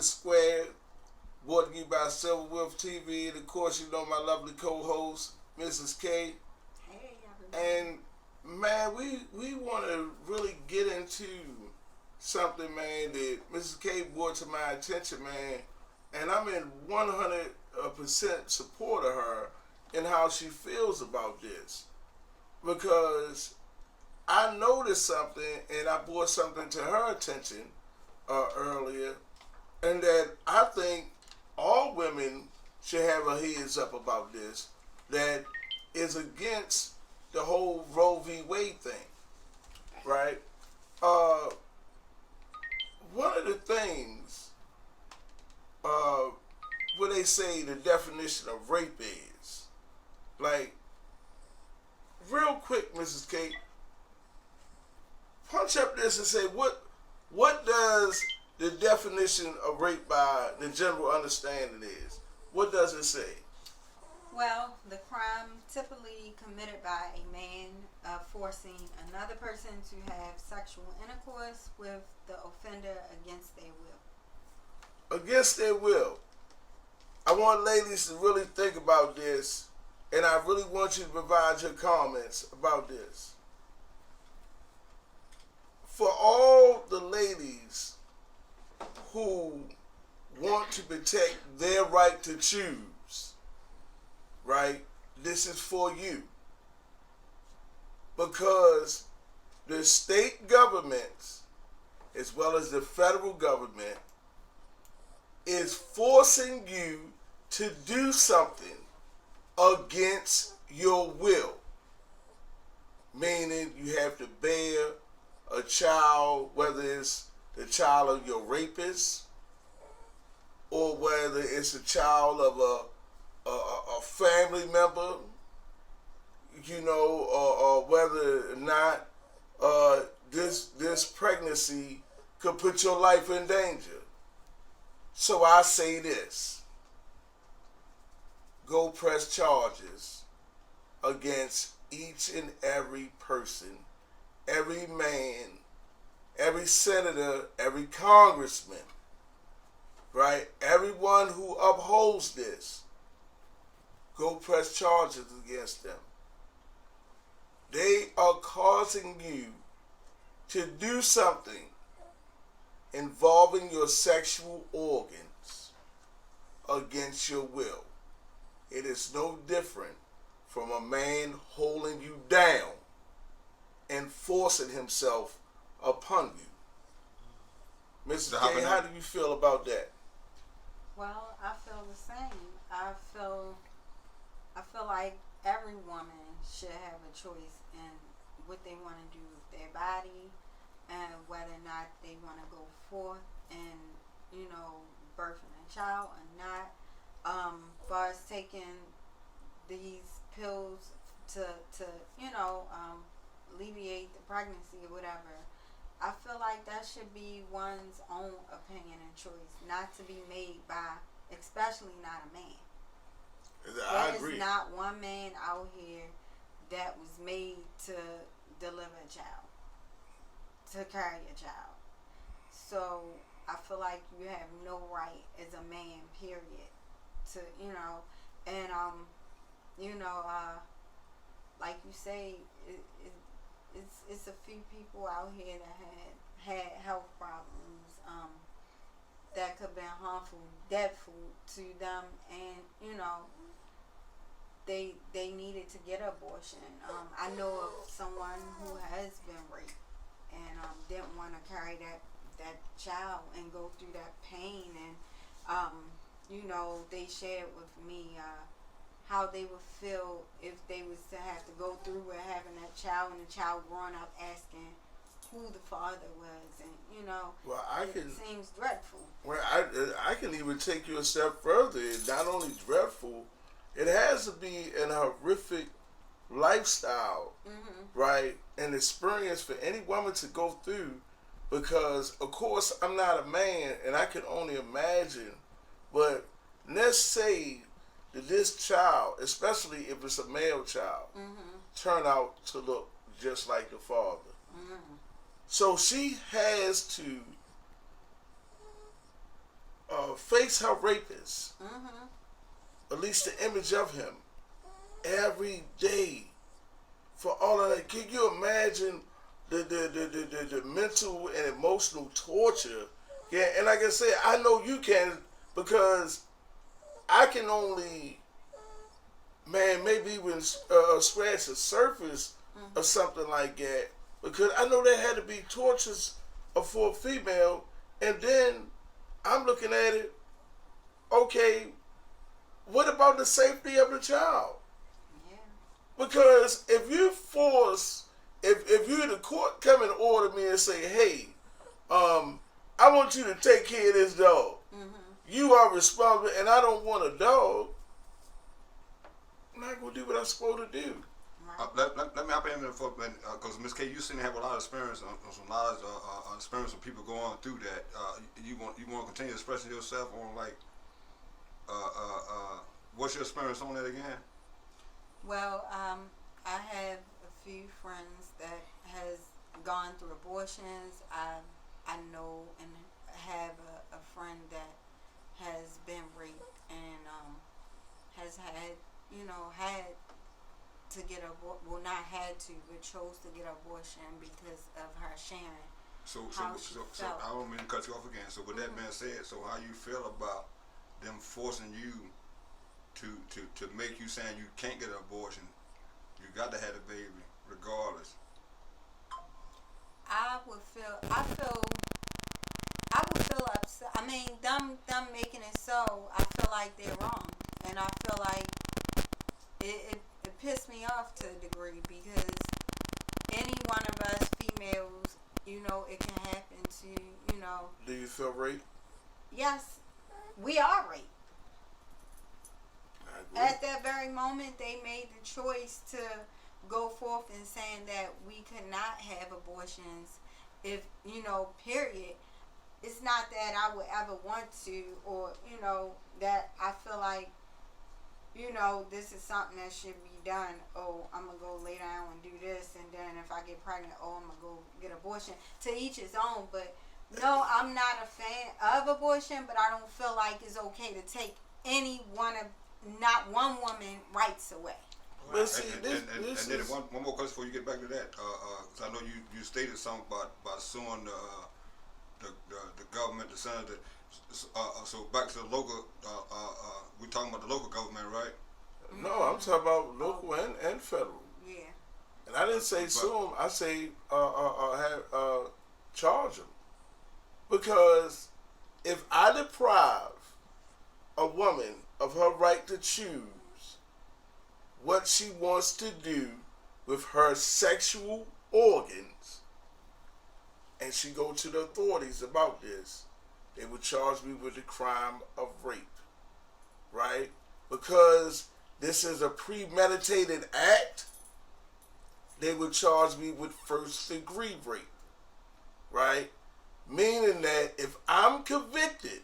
Square, brought to you by Silver Wolf TV, and of course, you know my lovely co-host, Mrs. K. Hey, everybody. And man, we want to really get into something, man, that Mrs. K brought to my attention, man, and I'm in 100% support of her and how she feels about this, because I noticed something and I brought something to her attention earlier, and that I think all women should have a heads up about this, that is against the whole Roe v. Wade thing, right? One of the things where they say the definition of rape is, like, real quick, Mrs. Kate, punch up this and say what does the definition of rape by the general understanding is? What does it say? Well, the crime typically committed by a man forcing another person to have sexual intercourse with the offender against their will. Against their will. I want ladies to really think about this, and I really want you to provide your comments about this. For all the ladies who want to protect their right to choose, right? This is for you. Because the state governments, as well as the federal government, is forcing you to do something against your will. Meaning you have to bear a child, whether it's the child of your rapist, or whether it's a child of a family member, you know, or whether or not this pregnancy could put your life in danger. So I say this: go press charges against each and every person, every man, every senator, every congressman, right? Everyone who upholds this, go press charges against them. They are causing you to do something involving your sexual organs against your will. It is no different from a man holding you down and forcing himself upon you. Mrs. K, how do you feel about that? Well, I feel the same. I feel like every woman should have a choice in what they want to do with their body, and whether or not they want to go forth and, birthing a child or not. Far as taking these pills to alleviate the pregnancy or whatever, I feel like that should be one's own opinion and choice, not to be made by, especially not a man. I agree. There is not one man out here that was made to deliver a child, to carry a child. So I feel like you have no right as a man, period, to, and like you say, it's a few people out here that had health problems that could have been harmful, deathful to them, and they needed to get an abortion. I know of someone who has been raped and didn't want to carry that child and go through that pain, and they shared with me how they would feel if they was to have to go through with having that child, and the child growing up asking who the father was, and it seems dreadful. Well, I can even take you a step further. It's not only dreadful, it has to be an horrific lifestyle, right? An experience for any woman to go through, because of course I'm not a man and I can only imagine, but let's say that this child, especially if it's a male child, turn out to look just like the father. So she has to face her rapist, Mhm. at least the image of him, every day for all of that. Can you imagine the mental and emotional torture? Yeah, and like I said, I know you can because I can only, man, maybe even scratch the surface Mhm. or something like that because I know there had to be tortures for a female, and then I'm looking at it. Okay, what about the safety of the child? Yeah. Because if you force, if you the court come and order me and say, hey, I want you to take care of this dog. Mhm. You are responsible, and I don't want a dog. I'm not gonna do what I'm supposed to do. Right. Let me hop in there for because Miss K, you seem to have a lot of experience on some knowledge, experience of people going through that. You want to continue expressing yourself on like what's your experience on that again? Well, I have a few friends that has gone through abortions. I know and have a friend that has been raped and has had had to get well, not had to, but chose to get abortion because of her sharing So how she felt. I don't mean to cut you off again. So with that being said, so how you feel about them forcing you to make you saying you can't get an abortion, you got to have a baby regardless. I would feel. I would feel upset. I mean, them making it so. I feel like they're wrong, and I feel like it pissed me off to a degree because any one of us females, it can happen to. Do you feel raped? Yes, we are raped. I agree. At that very moment, they made the choice to go forth and saying that we could not have abortions if, period. It's not that I would ever want to or, that I feel like, this is something that should be done. Oh, I'm going to go lay down and do this. And then if I get pregnant, I'm going to go get abortion. To each his own. But no, I'm not a fan of abortion, but I don't feel like it's okay to take not one woman rights away. But see, And this then is one more question before you get back to that. 'Cause I know you stated something about suing the government, the senator. So back to the local. We're talking about the local government, right? no. I'm talking about local and federal. Yeah. And I didn't say sue them. I say charge them because if I deprive a woman of her right to choose what she wants to do with her sexual organs, and she go to the authorities about this, they would charge me with the crime of rape, right? Because this is a premeditated act, they would charge me with first degree rape, right? Meaning that if I'm convicted,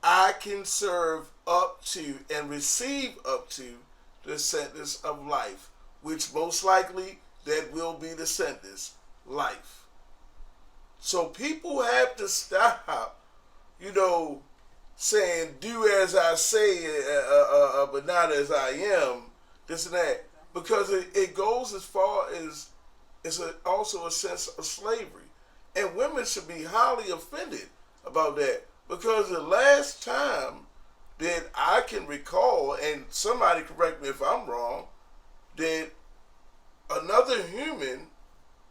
I can serve up to and receive up to the sentence of life, which most likely that will be the sentence, life. So people have to stop, saying do as I say, but not as I am, this and that, because it goes as far as also a sense of slavery, and women should be highly offended about that because the last time that I can recall, and somebody correct me if I'm wrong, that another human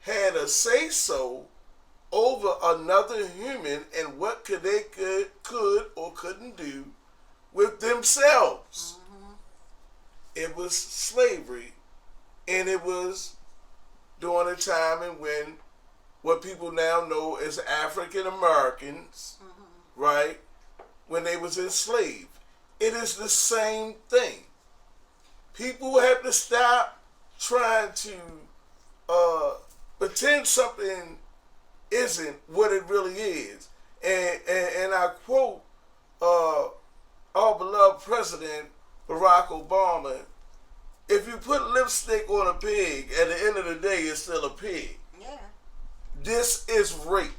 had a say so over another human and what they could or couldn't do with themselves. Mm-hmm. It was slavery, and it was during a time in when what people now know as African Americans, Mm-hmm. right, when they was enslaved. It is the same thing. People have to stop trying to pretend something isn't what it really is. And I quote our beloved President Barack Obama, if you put lipstick on a pig, at the end of the day, it's still a pig. Yeah. This is rape.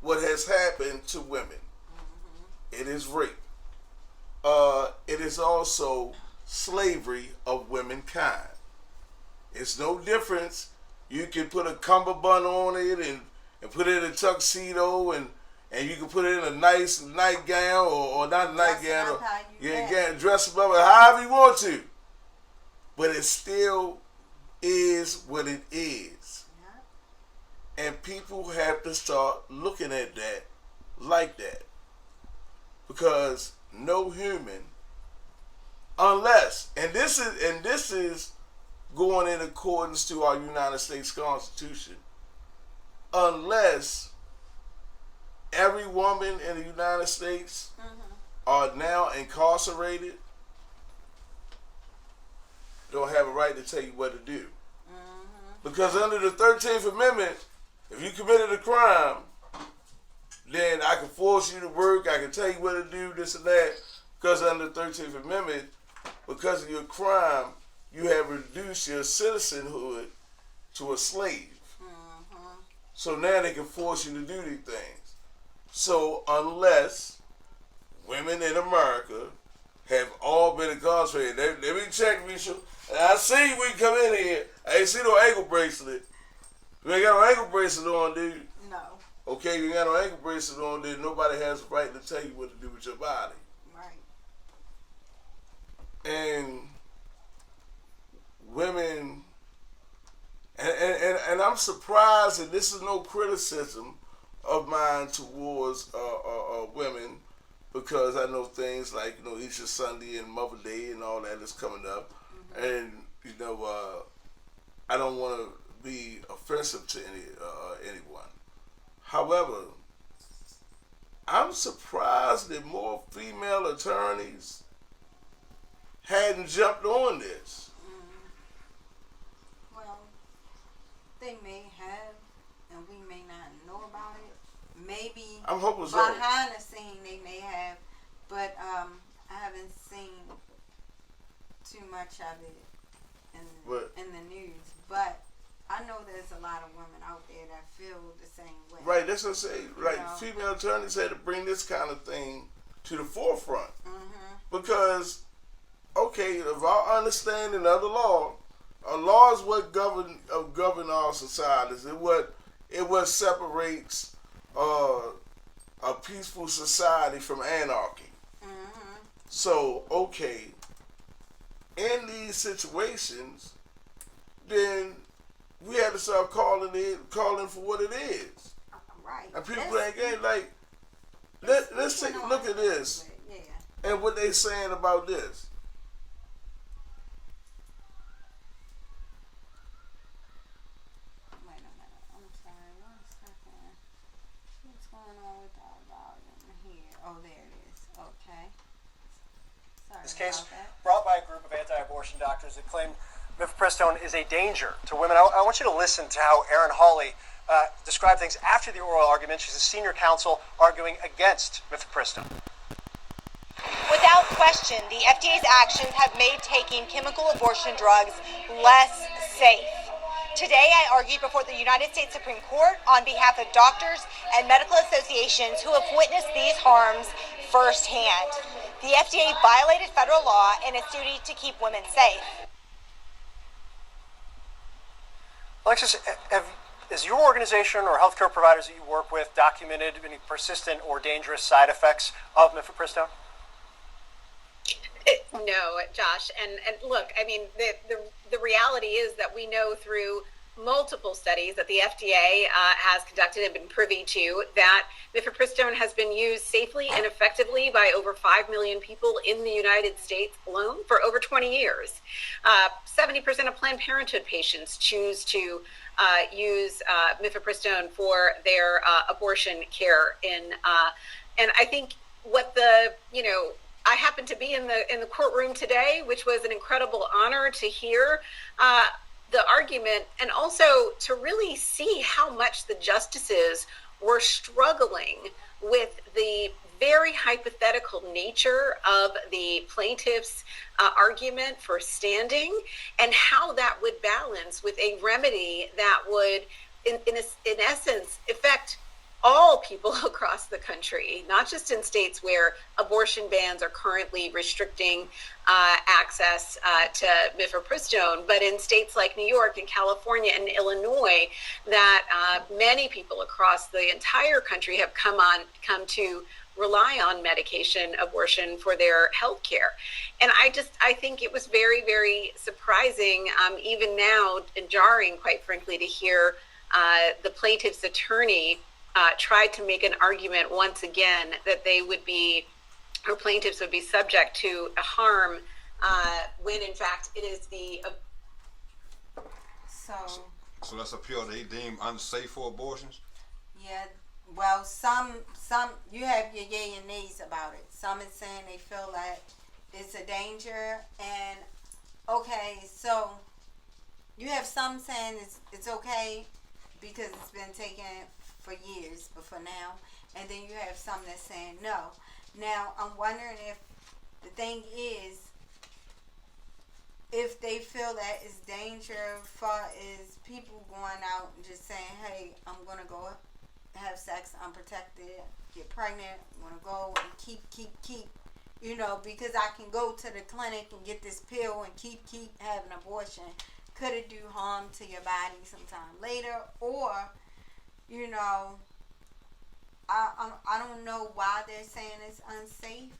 what has happened to women. It is rape. It is also slavery of womankind. It's no difference. You can put a cummerbund on it and put it in a tuxedo and you can put it in a nice nightgown or not a nightgown or dress them up however you want to. But it still is what it is. Yeah. And people have to start looking at that like that. Because no human, unless, and this is going in accordance to our United States Constitution, unless every woman in the United States are now incarcerated, don't have a right to tell you what to do. Because under the 13th Amendment, if you committed a crime, then I can force you to work, I can tell you what to do, this and that. Because under the 13th Amendment, because of your crime, you have reduced your citizenhood to a slave. So now they can force you to do these things. So unless women in America have all been incarcerated, let me check, Risha. I see when you come in here, I ain't see no ankle bracelet. You ain't got no ankle bracelet on, dude. No. Okay, you got no ankle bracelet on, then nobody has the right to tell you what to do with your body. Right. And women, and I'm surprised, and this is no criticism of mine towards women, because I know things like, Easter Sunday and Mother's Day and all that is coming up, and I don't want to be offensive to anyone. However, I'm surprised that more female attorneys hadn't jumped on this. Well, they may have, and we may not know about it. Maybe I'm hoping so. Behind the scene they may have, but I haven't seen too much of it in the news. But I know there's a lot of women out there that feel the same way. Right, that's what I say. Like, female attorneys had to bring this kind of thing to the forefront. Because, okay, of our understanding of the law is what govern our societies. It what separates a peaceful society from anarchy. So, okay, in these situations, then we had to start calling for what it is. Right. And people ain't getting like, let's take a look at this. Yeah. And what they saying about this. Wait a minute. I'm sorry. 1 second. What's going on with our volume here? Oh, there it is. Okay. Sorry. This case about that. brought by a group of anti-abortion doctors that claim mifepristone is a danger to women. I want you to listen to how Erin Hawley described things after the oral argument. She's a senior counsel arguing against mifepristone. Without question, the FDA's actions have made taking chemical abortion drugs less safe. Today, I argued before the United States Supreme Court on behalf of doctors and medical associations who have witnessed these harms firsthand. The FDA violated federal law and its duty to keep women safe. Alexis, has your organization or healthcare providers that you work with documented any persistent or dangerous side effects of mifepristone? No, Josh. And look, I mean, the reality is that we know through multiple studies that the FDA has conducted and been privy to that mifepristone has been used safely and effectively by over 5 million people in the United States alone for over 20 years. 70% of Planned Parenthood patients choose to use mifepristone for their abortion care. And I think what I happened to be in the courtroom today, which was an incredible honor to hear the argument and also to really see how much the justices were struggling with the very hypothetical nature of the plaintiff's argument for standing and how that would balance with a remedy that would, in essence, affect all people across the country, not just in states where abortion bans are currently restricting access to mifepristone, but in states like New York and California and Illinois, that many people across the entire country have come to rely on medication abortion for their health care. And I think it was very, very surprising, even now, and jarring, quite frankly, to hear the plaintiff's attorney tried to make an argument once again that her plaintiffs would be subject to a harm when in fact it is the. So that's a pill they deem unsafe for abortions? Yeah, well, some you have your yay and nays about it. Some is saying they feel that it's a danger, and okay, so you have some saying it's okay because it's been taken for years, but for now, and then you have some that's saying no. Now, I'm wondering if the thing is, if they feel that it's danger, far as people going out and just saying, hey, I'm going to go have sex unprotected, get pregnant, I'm going to go and keep, you know, because I can go to the clinic and get this pill and keep having abortion. Could it do harm to your body sometime later? Or, you know, I don't know why they're saying it's unsafe.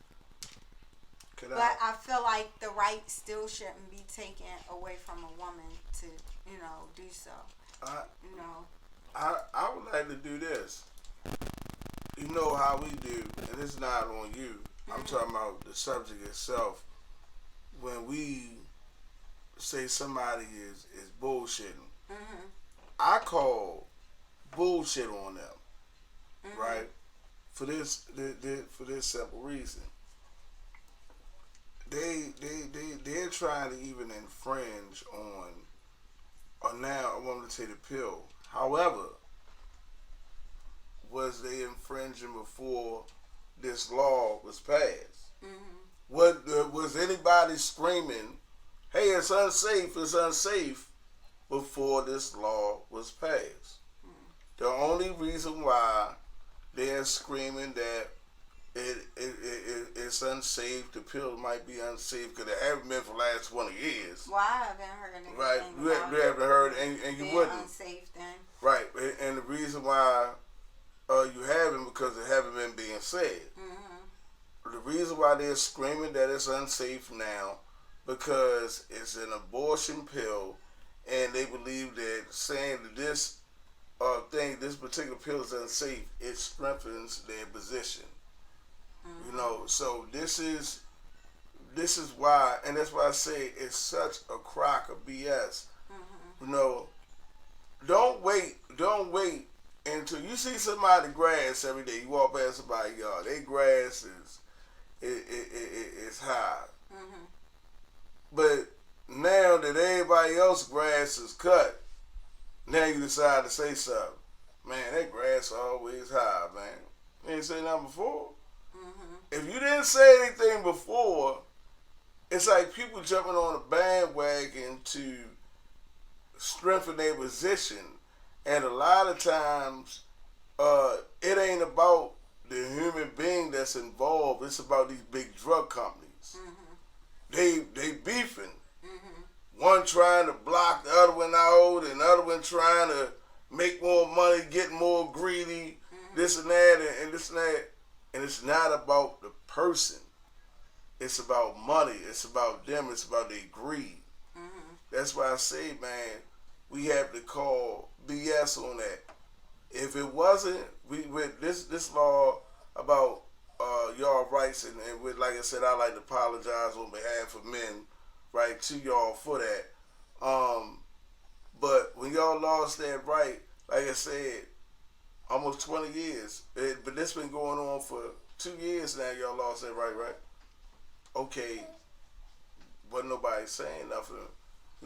But I feel like the right still shouldn't be taken away from a woman to, you know, do so. You know. I would like to do this. You know how we do, and it's not on you. I'm talking about the subject itself. When we say somebody is bullshitting, I call bullshit on them, right? For this simple reason. They're trying to even infringe on now I want to say the pill. However, was they infringing before this law was passed? Was anybody screaming, hey, it's unsafe before this law was passed? The only reason why they're screaming that it's unsafe, the pill might be unsafe, because it haven't been for the last 20 years. Well, I haven't heard anything right. about you haven't heard, and you wouldn't. Unsafe then. Right, and the reason why you haven't, because it haven't been being said. The reason why they're screaming that it's unsafe now, because it's an abortion pill, and they believe that saying that this this particular pill is unsafe, it strengthens their position. You know, so this is why, and that's why I say it's such a crock of BS. You know, don't wait until you see somebody grass every day. You walk past somebody's yard, their grass is high. But now that everybody else's grass is cut, now you decide to say something. Man, that grass always high, man. You ain't say nothing before. If you didn't say anything before, it's like people jumping on a bandwagon to strengthen their position. And a lot of times, it ain't about the human being that's involved. It's about these big drug companies. They beefing. One trying to block the other one out, and the other one trying to make more money, get more greedy, this and that, and this and that. And it's not about the person. It's about money. It's about them. It's about their greed. That's why I say, man, we have to call BS on that. If it wasn't, with this law about y'all rights, and with, like I said, I like to apologize on behalf of men, right, to y'all for that. But when y'all lost that right, like I said, almost 20 years. But this been going on for 2 years now. Y'all lost that right? Okay. Wasn't nobody saying nothing,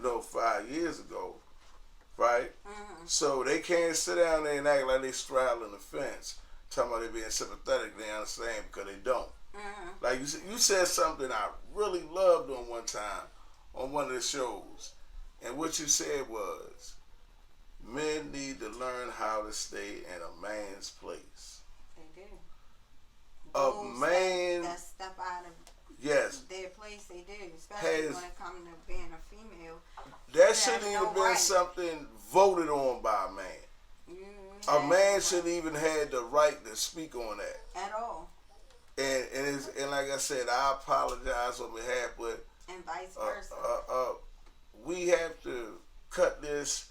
5 years ago, right? So they can't sit down there and act like they straddling the fence, talking about they being sympathetic. They understand, because they don't. Like you said something I really loved on one time on one of the shows, and what you said was, Men need to learn how to stay in a man's place. They do. A Those man, that step out of yes, their place, they do. Especially has, when it comes to being a female. that shouldn't has even no been right. something voted on by a man. You A have man no shouldn't right even had the right to speak on that. at all, And like I said, I apologize on behalf, but and vice uh, versa. we have to cut this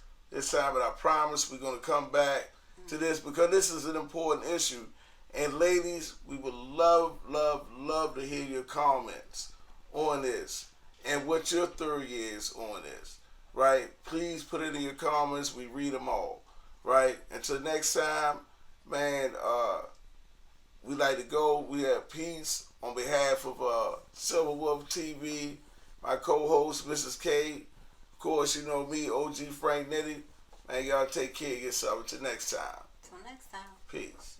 time, but I promise we're going to come back to this because this is an important issue. And ladies, we would love to hear your comments on this and what your theory is on this, right? Please put it in your comments. We read them all, right? Until next time, man, we like to go. We have peace on behalf of Silver Wolf TV, my co-host, Mrs. K. Of course, you know me, OG Frank Nitty. Man, y'all take care of yourself. Until next time. Till next time. Peace.